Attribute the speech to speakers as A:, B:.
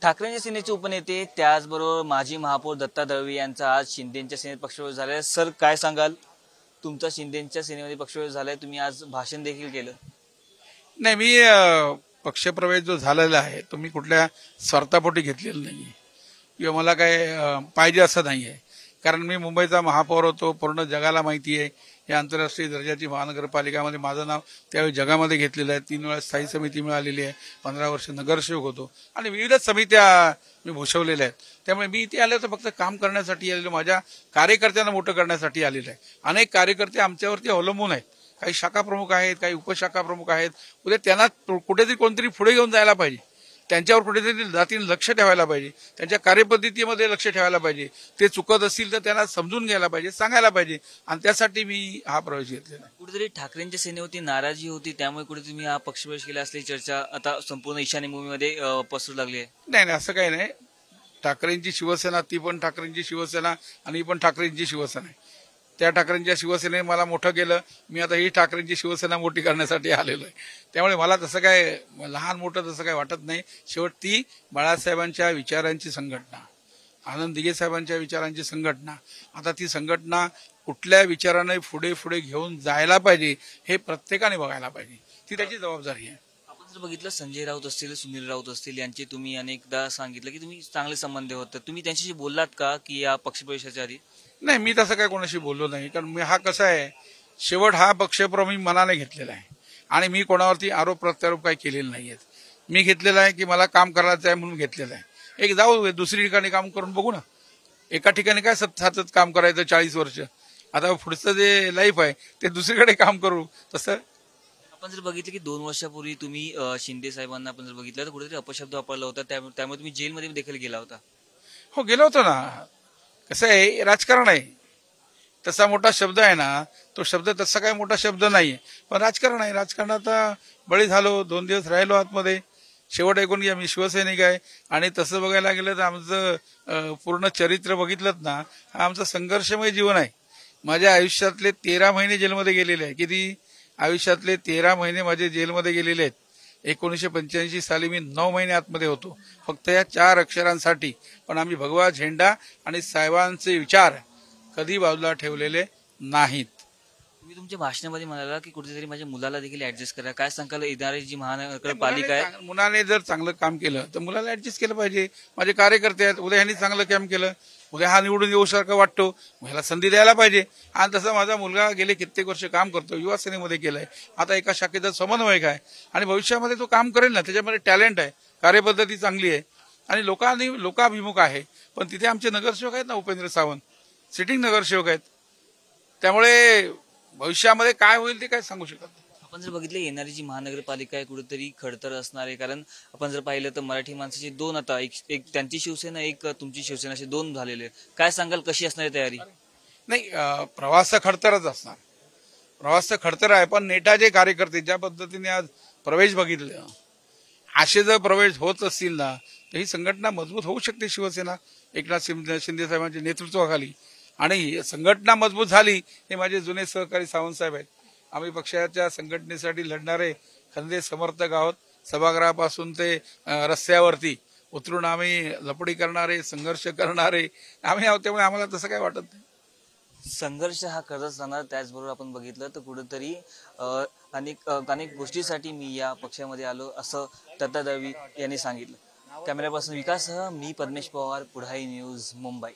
A: ठाकरेंच्या सेनेचे उपनेते त्याचबरोबर माजी महापौर दत्ता दळवी यांचा आज शिंदेच्या सेनेत पक्षप्रवेश झालाय। सर काय सांगाल, तुमचा शिंदेच्या सेनेमध्ये पक्षप्रवेश झालाय, तुम्ही आज भाषण देखील केलं।
B: नाही, मी पक्षप्रवेश जो झालेला आहे तो मी कुठल्या स्वार्थापोटी घेतलेला नाही किंवा मला काय पाहिजे असं नाही आहे। कारण मी मुंबईचा महापौर होतो, पूर्ण जगाला माहिती आहे या आंतरराष्ट्रीय दर्जाची महानगरपालिकामध्ये माझं नाव त्यावेळी जगामध्ये घेतलेलं आहे। 3 वेळा स्थायी समिती मिळालेली आहे, 15 वर्ष नगरसेवक होतो आणि विविध समित्या मी भूषवलेल्या आहेत। त्यामुळे मी इथे आलो तर फक्त काम करण्यासाठी आलेलो, माझ्या कार्यकर्त्यांना मोठं करण्यासाठी आलेलो आहे। अनेक कार्यकर्ते आमच्यावरती अवलंबून आहेत, काही शाखा प्रमुख आहेत, काही उपशाखा प्रमुख आहेत। उद्या त्यांना कुठेतरी कोणतरी पुढे घेऊन जायला पाहिजे, त्यांच्यावर कुठेतरी जातीने लक्ष ठेवायला पाहिजे, त्यांच्या कार्यपद्धतीमध्ये लक्ष ठेवायला पाहिजे। ते चुकत असतील तर त्यांना समजून घ्यायला पाहिजे, सांगायला पाहिजे आणि त्यासाठी मी हा प्रवेश घेतलेला आहे।
A: कुठेतरी ठाकरेंच्या सेनेवरती नाराजी होती, त्यामुळे कुठे तुम्ही हा पक्षप्रवेश केला असल्याची चर्चा आता संपूर्ण ईशान्यभूमीमध्ये पसरू लागली आहे।
B: नाही नाही, असं काही नाही। ठाकरेंची शिवसेना, ती पण ठाकरेंची शिवसेना आणि ही पण ठाकरेंची शिवसेना आहे। त्या ठाकरेंच्या शिवसेनेने मला मोठं केलं, मी आता ही ठाकरेंची शिवसेना मोठी करण्यासाठी आलेलो आहे। त्यामुळे मला तसं काय लहान मोठं तसं काय वाटत नाही। शेवट ती बाळासाहेबांच्या विचारांची संघटना, आनंद दिघे साहेबांच्या विचारांची संघटना, आता ती संघटना कुठल्या विचाराने पुढे पुढे घेऊन जायला पाहिजे हे प्रत्येकाने बघायला पाहिजे, ती त्याची जबाबदारी आहे।
A: आपण जर बघितलं, संजय राऊत असतील, सुनील राऊत असतील, यांचे तुम्ही अनेकदा सांगितलं की तुम्ही चांगले संबंध होते, तुम्ही त्यांच्याशी बोललात का की या पक्षप्रवेशाच्या आधी?
B: नाही, मी तसं काय कोणाशी बोललो नाही। कारण मी हा कसा आहे, शेवट हा पक्षप्रवेश मी मनाने घेतलेला आहे आणि मी कोणावरती आरोप प्रत्यारोप काही केलेले नाहीयेत। मी घेतलेला आहे की मला काम करायचं आहे म्हणून घेतलेलं आहे। एक जाऊ दुसरी ठिकाणी काम करून बघू ना, एका ठिकाणी काय सतत काम करायचं 40 वर्ष, आता पुढचं जे लाईफ आहे ते दुसरीकडे काम करू। तसं
A: आपण जर बघितलं की 2 वर्षापूर्वी तुम्ही शिंदे साहेबांना आपण जर बघितलं तर कुठेतरी अपशब्द वापरला होता, त्यामुळे तुम्ही जेलमध्ये देखील गेला होता।
B: हो, गेलो होतो ना। कसं आहे, राजकारण आहे, तसा मोठा शब्द आहे ना, तो शब्द तसा काही मोठा शब्द नाहीये, पण राजकारण आहे। राजकारणात बळी झालो, 2 दिवस राहिलो आतमध्ये। शेवट ऐकून घ्या, मी शिवसैनिक आहे आणि तसं बघायला गेलं तर आमचं पूर्ण चरित्र बघितलं ना, हा आमचं संघर्षमय जीवन आहे। माझ्या आयुष्यातले 13 महिने जेलमध्ये गेलेले आहे। किती? आयुष्यातले 13 महिने माझे जेलमध्ये गेलेले आहेत। 1985 साली मी 9 महिने आतमध्ये होतो, फक्त या 4 अक्षरांसाठी। पण आम्ही भगवा झेंडा आणि साहेबांचे विचार कधी बाजूला ठेवलेले नाहीत।
A: तुम्ही तुमच्या भाषणामध्ये म्हणाला की कुठेतरी माझ्या मुलाला देखील ऍडजस्ट करा, काय सांगाल? येणारी जी महानगरपालिका आहे,
B: मुलाने जर चांगलं काम केलं तर मुलाला ऍडजस्ट केलं पाहिजे। माझे कार्यकर्ते आहेत, उद्या ह्यांनी चांगलं काम केलं, उद्या हा निवडून येऊ सारखं वाटतो, ह्याला संधी द्यायला पाहिजे। आणि तसं माझा मुलगा गेले कित्येक वर्ष काम करतो, युवा सेनेमध्ये केलंय, आता एका शाखेचा समन्वयक आहे आणि भविष्यामध्ये तो काम करेल ना। त्याच्यामध्ये टॅलेंट आहे, कार्यपद्धती चांगली आहे आणि लोकाभिमुख आहे। पण तिथे आमचे नगरसेवक आहेत ना, उपेंद्र सावंत, सिटिंग नगरसेवक आहेत। त्यामुळे भविष्यामध्ये काय होईल ते काय सांगू शकत नाही।
A: आपण जर बघितलं, येणारी जी महानगरपालिका आहे कुठेतरी खडतर असणार आहे, कारण आपण जर पाहिलं तर मराठी माणसाची 2 आता एक त्यांची शिवसेना, एक तुमची शिवसेना, असे 2 झालेले। काय सांगाल, कशी असणार आहे तयारी?
B: नाही, प्रवास खडतरच असणार, प्रवास तर खडतर आहे, पण नेटाचे कार्यकर्ते ज्या पद्धतीने आज प्रवेश बघितले, असे जर प्रवेश होत असतील ना तर ही संघटना मजबूत होऊ शकते। शिवसेना एकनाथ शिंदे साहेबांच्या नेतृत्वाखाली, आणि संघटना मजबूत झाली हे माझे जुने सहकारी सावंत साहेब आहेत। आम्ही पक्षाच्या संघटनेसाठी लढणारे खंदे समर्थक आहोत। सभागृहापासून ते रस्त्यावरती उतरून आम्ही लपडी करणारे, संघर्ष करणारे आम्ही आहोत। त्यामुळे आम्हाला तसं काय वाटत नाही।
A: संघर्ष हा करत जाणार। त्याचबरोबर आपण बघितलं तर कुठेतरी अनेक गोष्टीसाठी मी या पक्षामध्ये आलो, असं दत्ता दळवी यांनी सांगितलं। कॅमेरापासून विकाससह मी पद्मेश पवार, पुढाई न्यूज, मुंबई।